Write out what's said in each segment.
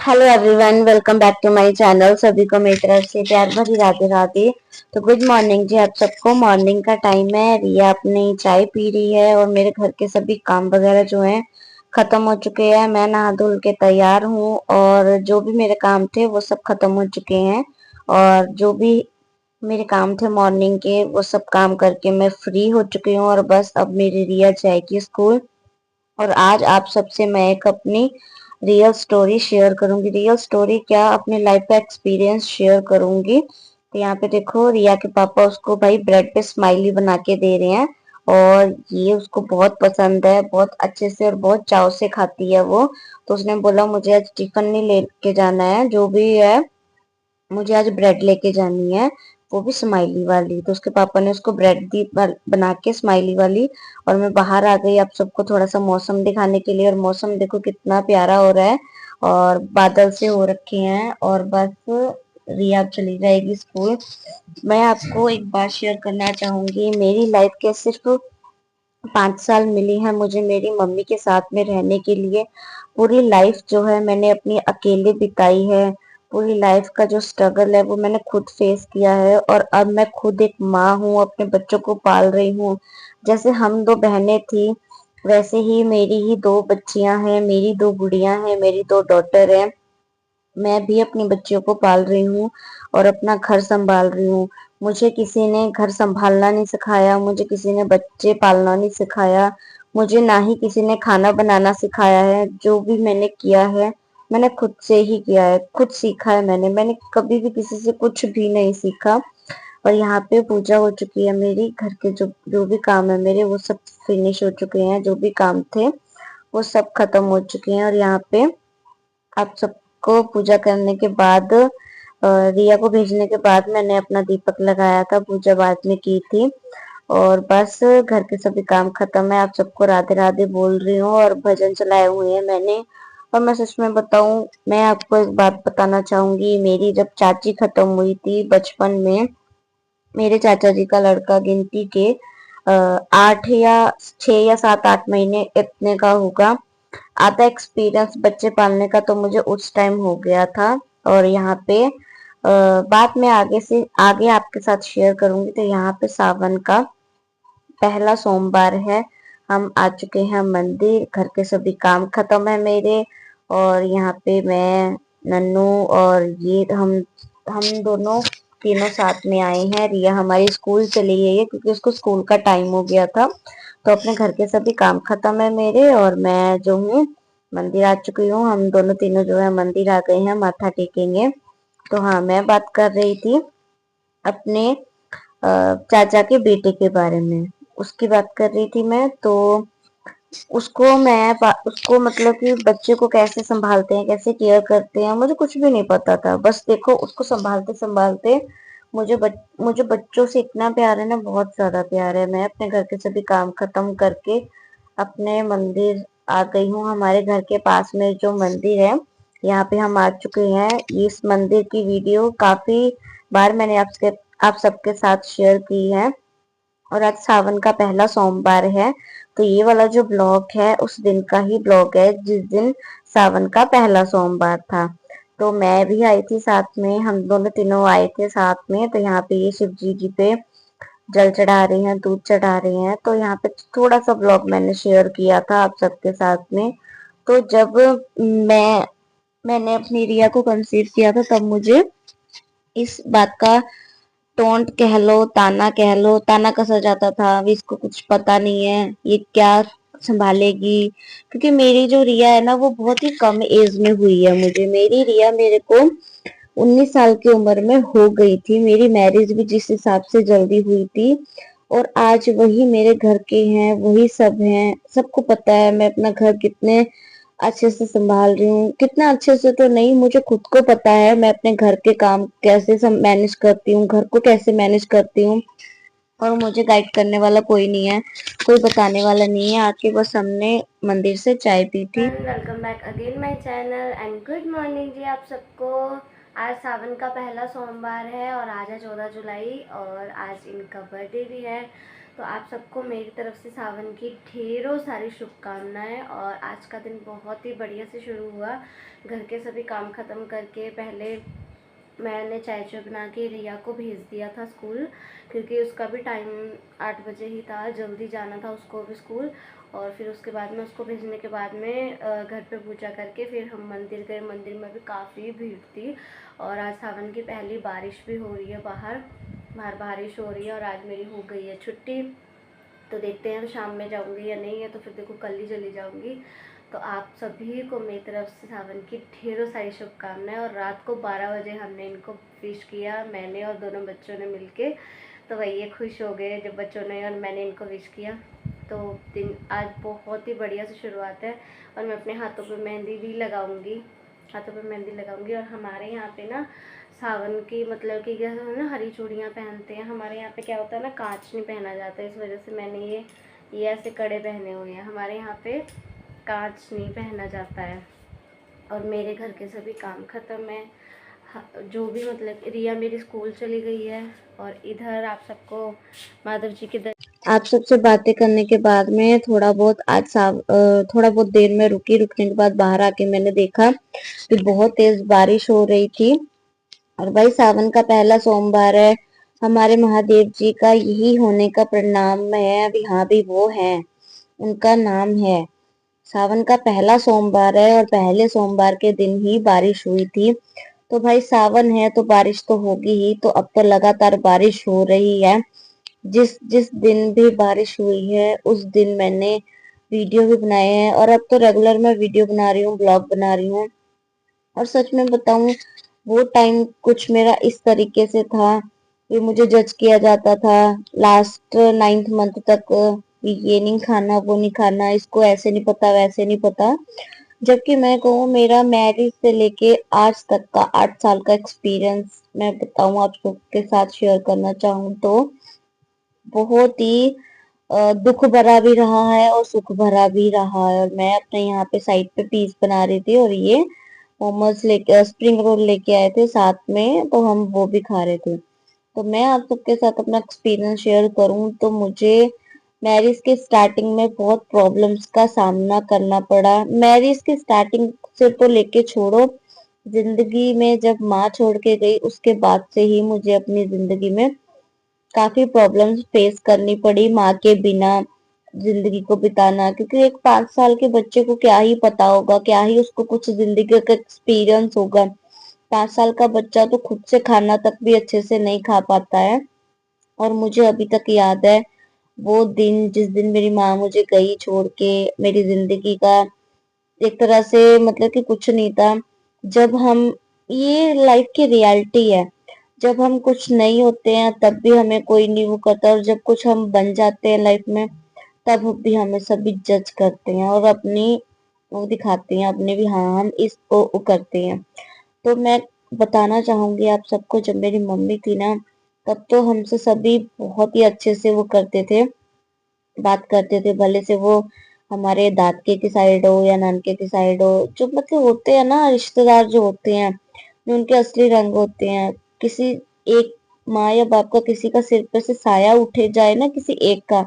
Hello everyone, welcome back to my channel. सभी को मेरी तरफ से प्यार भरी राधे राधे। तो गुड मॉर्निंग जी आप सबको। मॉर्निंग का टाइम है, रिया अपनी चाय पी रही है और मेरे घर के सभी काम वगैरह जो हैं खत्म हो चुके हैं। मैं नहा धुल के तैयार हूँ और जो भी मेरे काम थे वो सब खत्म हो चुके हैं। और जो भी मेरे काम थे मॉर्निंग के वो सब काम करके मैं फ्री हो चुकी हूँ और बस अब मेरी रिया जाएगी स्कूल। और आज आप सबसे मैं एक अपनी रियल स्टोरी शेयर करूंगी। रियल स्टोरी क्या, अपने लाइफ का एक्सपीरियंस शेयर करूंगी। तो यहाँ पे देखो, रिया के पापा उसको भाई ब्रेड पे स्माइली बना के दे रहे हैं और ये उसको बहुत पसंद है, बहुत अच्छे से और बहुत चाव से खाती है वो। तो उसने बोला मुझे आज टिफिन नहीं लेके जाना है, जो भी है मुझे आज ब्रेड लेके जानी है, वो भी स्माइली वाली। तो उसके पापा ने उसको ब्रेड दी बना के स्माइली वाली। और मैं बाहर आ गई आप सबको थोड़ा सा मौसम दिखाने के लिए। और मौसम देखो कितना प्यारा हो रहा है और बादल से हो रखे हैं। और बस रिया अब चली जाएगी स्कूल। मैं आपको एक बात शेयर करना चाहूंगी। मेरी लाइफ के सिर्फ 5 साल मिली है मुझे मेरी मम्मी के साथ में रहने के लिए। पूरी लाइफ जो है मैंने अपनी अकेले बिताई है। पूरी लाइफ का जो स्ट्रगल है वो मैंने खुद फेस किया है और अब मैं खुद एक माँ हूँ, अपने बच्चों को पाल रही हूँ। जैसे हम दो बहनें थी वैसे ही मेरी ही दो बच्चियां हैं, मेरी दो गुड़ियां हैं, मेरी दो डॉटर हैं। मैं भी अपनी बच्चियों को पाल रही हूँ और अपना घर संभाल रही हूँ। मुझे किसी ने घर संभालना नहीं सिखाया, मुझे किसी ने बच्चे पालना नहीं सिखाया, मुझे ना ही किसी ने खाना बनाना सिखाया है। जो भी मैंने किया है मैंने खुद से ही किया है, खुद सीखा है मैंने कभी भी किसी से कुछ भी नहीं सीखा। और यहाँ पे पूजा हो चुकी है मेरी। घर के जो जो भी काम है मेरे वो सब फिनिश हो चुके हैं, जो भी काम थे वो सब खत्म हो चुके हैं। और यहाँ पे आप सबको पूजा करने के बाद रिया को भेजने के बाद मैंने अपना दीपक लगाया था, पूजा बाद में की थी। और बस घर के सभी काम खत्म है। आप सबको राधे राधे बोल रही हूँ और भजन चलाए हुए हैं मैंने। और मैं सच में बताऊं, मैं आपको एक बात बताना चाहूंगी। मेरी जब चाची खत्म हुई थी बचपन में, मेरे चाचा जी का लड़का गिनती के 8 या 6 या 7 8 महीने इतने का होगा। आधा एक्सपीरियंस बच्चे पालने का तो मुझे उस टाइम हो गया था। और यहाँ पे बात मैं आगे से आगे आपके साथ शेयर करूंगी। तो यहाँ पे सावन का पहला सोमवार है। हम आ चुके हैं मंदिर, घर के सभी काम खत्म है मेरे। और यहाँ पे मैं, नन्नू और ये हम दोनों तीनों साथ में आए हैं। रिया हमारी स्कूल चली गई है क्योंकि उसको स्कूल का टाइम हो गया था। तो अपने घर के सभी काम खत्म है मेरे और मैं जो हूँ मंदिर आ चुकी हूँ। हम दोनों तीनों जो है मंदिर आ गए हैं, माथा टेकेंगे। तो हाँ, मैं बात कर रही थी अपने चाचा के बेटे के बारे में, उसकी बात कर रही थी मैं। तो उसको मतलब कि बच्चे को कैसे संभालते हैं, कैसे केयर करते हैं, मुझे कुछ भी नहीं पता था। बस देखो उसको संभालते संभालते मुझे बच्चों से इतना प्यार है ना, बहुत ज्यादा प्यार है। मैं अपने घर के सभी काम खत्म करके अपने मंदिर आ गई हूँ। हमारे घर के पास में जो मंदिर है यहाँ पे हम आ चुके हैं। इस मंदिर की वीडियो काफी बार मैंने आप सबके साथ शेयर की है। और आज सावन का पहला सोमवार है। तो ये वाला जो ब्लॉग है उस दिन का ही ब्लॉग है जिस दिन सावन का पहला सोमवार था। तो मैं भी आई थी साथ में, हम दोनों तीनों आए थे साथ में। तो यहाँ पे ये शिव जी पे जल चढ़ा रहे हैं, दूध चढ़ा रहे हैं। तो यहाँ पे थोड़ा सा ब्लॉग मैंने शेयर किया था आप सबके साथ में। तो जब मैंने अपनी रिया को कंसीव किया था तब मुझे इस बात का टोंट कह लो, ताना कह लो, ताना कसा जाता था अभी इसको कुछ पता नहीं है, ये क्या संभालेगी। क्योंकि मेरी जो रिया है ना वो बहुत ही कम एज में हुई है। मेरी रिया मेरे को 19 साल की उम्र में हो गई थी। मेरी मैरिज भी जिस हिसाब से जल्दी हुई थी। और आज वही मेरे घर के हैं, वही सब हैं। सबको पता है मैं अपना घर कितने अच्छे से संभाल रही हूँ। कितना अच्छे से तो नहीं, मुझे खुद को पता है मैं अपने घर के काम कैसे मैनेज करती हूँ, घर को कैसे मैनेज करती हूँ। और मुझे गाइड करने वाला कोई नहीं है, कोई बताने वाला नहीं है। आके बस हमने मंदिर से चाय पी थी। Welcome back again my channel and good morning ji आप सबको। आज सावन का पहला सोमवार है और आज है 14 जुलाई और आज इनका बर्थडे भी है। तो आप सबको मेरी तरफ से सावन की ढेरों सारी शुभकामनाएं। और आज का दिन बहुत ही बढ़िया से शुरू हुआ। घर के सभी काम ख़त्म करके पहले मैंने चाय बना के रिया को भेज दिया था स्कूल, क्योंकि उसका भी टाइम 8 बजे ही था, जल्दी जाना था उसको भी स्कूल। और फिर उसके बाद में उसको भेजने के बाद में घर पे पूजा करके फिर हम मंदिर गए। मंदिर में भी काफ़ी भीड़ थी। और आज सावन की पहली बारिश भी हो रही है, बाहर बाहर बारिश हो रही है। और आज मेरी हो गई है छुट्टी, तो देखते हैं शाम में जाऊंगी या नहीं है, तो फिर देखो कल ही चली जाऊंगी। तो आप सभी को मेरी तरफ से सावन की ढेरों सारी शुभकामनाएं। और रात को 12 बजे हमने इनको विश किया, मैंने और दोनों बच्चों ने मिलके। तो वही ये खुश हो गए जब बच्चों ने और मैंने इनको विश किया। तो दिन आज बहुत ही बढ़िया से शुरुआत है। और मैं अपने हाथों पे मेहंदी भी लगाऊंगी, हाथों पे मेहंदी लगाऊंगी। और हमारे यहाँ पे ना सावन की मतलब कि जैसे ना हरी चूड़ियाँ पहनते हैं, हमारे यहाँ पे क्या होता है ना, कांच नहीं पहना जाता। इस वजह से मैंने ये ऐसे कड़े पहने हुए हैं। हमारे यहाँ पे कांच नहीं पहना जाता है। और मेरे घर के सभी काम ख़त्म है। जो भी मतलब रिया मेरी स्कूल चली गई है। और इधर आप सबको माधव जी के आप सबसे बातें करने के बाद में थोड़ा बहुत देर में रुकने के बाद बाहर आके मैंने देखा कि बहुत तेज बारिश हो रही थी। और भाई सावन का पहला सोमवार है, हमारे महादेव जी का यही होने का परिणाम है। अभी हाँ भी वो है, उनका नाम है। सावन का पहला सोमवार है और पहले सोमवार के दिन ही बारिश हुई थी। तो भाई सावन है तो बारिश तो होगी ही। तो अब तो लगातार बारिश हो रही है। जिस जिस दिन भी बारिश हुई है उस दिन मैंने वीडियो भी बनाए हैं। और अब तो रेगुलर मैं वीडियो बना रही हूँ, ब्लॉग बना रही हूँ। और सच में बताऊं, वो टाइम कुछ मेरा इस तरीके से था कि मुझे जज किया जाता था लास्ट 9th मंथ तक। ये नहीं खाना, वो नहीं खाना, इसको ऐसे नहीं पता, वैसे नहीं पता। जबकि मैं कहूँ, मेरा मैरिज से लेके आज तक का 8 साल का एक्सपीरियंस मैं बताऊं आप सबके साथ शेयर करना चाहूँ तो बहुत ही दुख भरा भी रहा है और सुख भरा भी रहा है। और मैं अपने यहाँ पे साइड पे पीस बना रही थी और ये मोमोज लेके, स्प्रिंग रोल लेके आए थे साथ में, तो हम वो भी खा रहे थे। तो मैं आप सबके साथ अपना एक्सपीरियंस शेयर करूं तो मुझे मैरिज के स्टार्टिंग में बहुत प्रॉब्लम्स का सामना करना पड़ा। मैरिज की स्टार्टिंग से तो लेके छोड़ो, जिंदगी में जब माँ छोड़ के गई उसके बाद से ही मुझे अपनी जिंदगी में काफी प्रॉब्लम्स फेस करनी पड़ी। माँ के बिना जिंदगी को बिताना, क्योंकि एक 5 साल के बच्चे को क्या ही पता होगा, क्या ही उसको कुछ जिंदगी का एक्सपीरियंस होगा। 5 साल का बच्चा तो खुद से खाना तक भी अच्छे से नहीं खा पाता है। और मुझे अभी तक याद है वो दिन जिस दिन मेरी माँ मुझे गई छोड़ के। मेरी जिंदगी का एक तरह से मतलब कि कुछ नहीं था। जब हम, ये लाइफ की रियलिटी है, जब हम कुछ नहीं होते हैं तब भी हमें कोई नहीं वो करता, और जब कुछ हम बन जाते हैं लाइफ में तब भी हमें सभी जज करते हैं और अपनी वो दिखाते हैं अपने भी, हाँ हम इसको वो करते हैं। तो मैं बताना चाहूंगी आप सबको, जब मेरी मम्मी थी ना तब तो हमसे सभी बहुत ही अच्छे से वो करते थे, बात करते थे। भले से वो हमारे दादके की साइड हो या नानके की साइड हो, जो मतलब होते हैं ना रिश्तेदार जो होते हैं, जो उनके असली रंग होते हैं। किसी एक माँ या बाप का किसी का सिर पे से साया उठे जाए ना किसी एक का,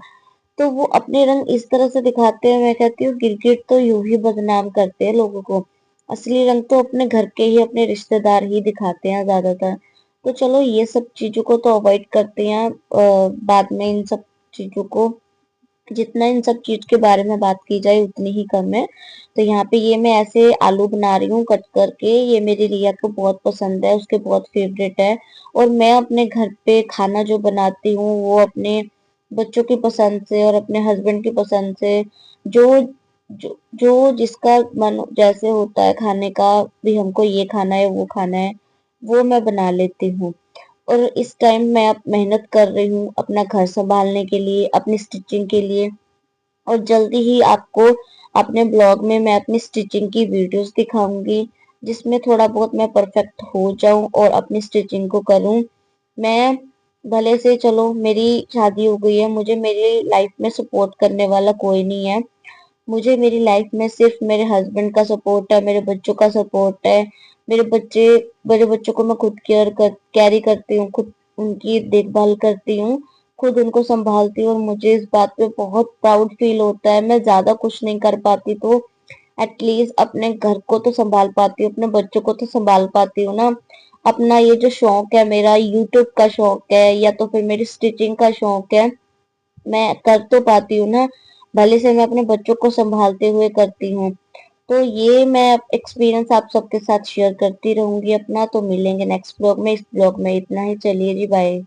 तो वो अपने रंग इस तरह से दिखाते हैं। मैं कहती हूँ गिरगिट तो यूं ही बदनाम करते हैं लोगों को, असली रंग तो अपने घर के ही अपने रिश्तेदार ही दिखाते हैं ज्यादातर। तो चलो ये सब चीजों को तो अवॉइड करते हैं बाद में इन सब चीजों को। जितना इन सब चीज के बारे में बात की जाए उतनी ही कम है। तो यहाँ पे ये मैं ऐसे आलू बना रही हूँ कट करके। ये मेरी रिया को बहुत पसंद है, उसके बहुत फेवरेट है। और मैं अपने घर पे खाना जो बनाती हूँ वो अपने बच्चों की पसंद से और अपने हस्बैंड की पसंद से, जो जो जिसका मन जैसे होता है खाने का, भी हमको ये खाना है वो खाना है, वो मैं बना लेती हूँ। और इस टाइम मैं अब मेहनत कर रही हूँ अपना घर संभालने के लिए, अपनी स्टिचिंग के लिए। और जल्दी ही आपको अपने ब्लॉग में मैं अपनी स्टिचिंग की वीडियोस दिखाऊंगी, जिसमें थोड़ा बहुत मैं परफेक्ट हो जाऊं और अपनी स्टिचिंग को करूं। मैं भले से, चलो मेरी शादी हो गई है, मुझे मेरी लाइफ में सपोर्ट करने वाला कोई नहीं है। मुझे मेरी लाइफ में सिर्फ मेरे हस्बैंड का सपोर्ट है, मेरे बच्चों का सपोर्ट है। मेरे बच्चों को मैं खुद कैरी करती हूँ, खुद उनकी देखभाल करती हूँ। खुद उनको संभालती हूँ और मुझे इस बात पे बहुत प्राउड फील होता है। मैं ज्यादा कुछ नहीं कर पाती तो एटलीस्ट अपने घर को तो संभाल पाती हूँ, अपने बच्चों को तो संभाल पाती हूँ ना। अपना ये जो शौक है मेरा, यूट्यूब का शौक है या तो फिर मेरी स्टिचिंग का शौक है, मैं कर तो पाती हूँ ना, भले से मैं अपने बच्चों को संभालते हुए करती हूँ। तो ये मैं एक्सपीरियंस आप सबके साथ शेयर करती रहूंगी अपना। तो मिलेंगे नेक्स्ट ब्लॉग में। इस ब्लॉग में इतना ही। चलिए जी, बाय।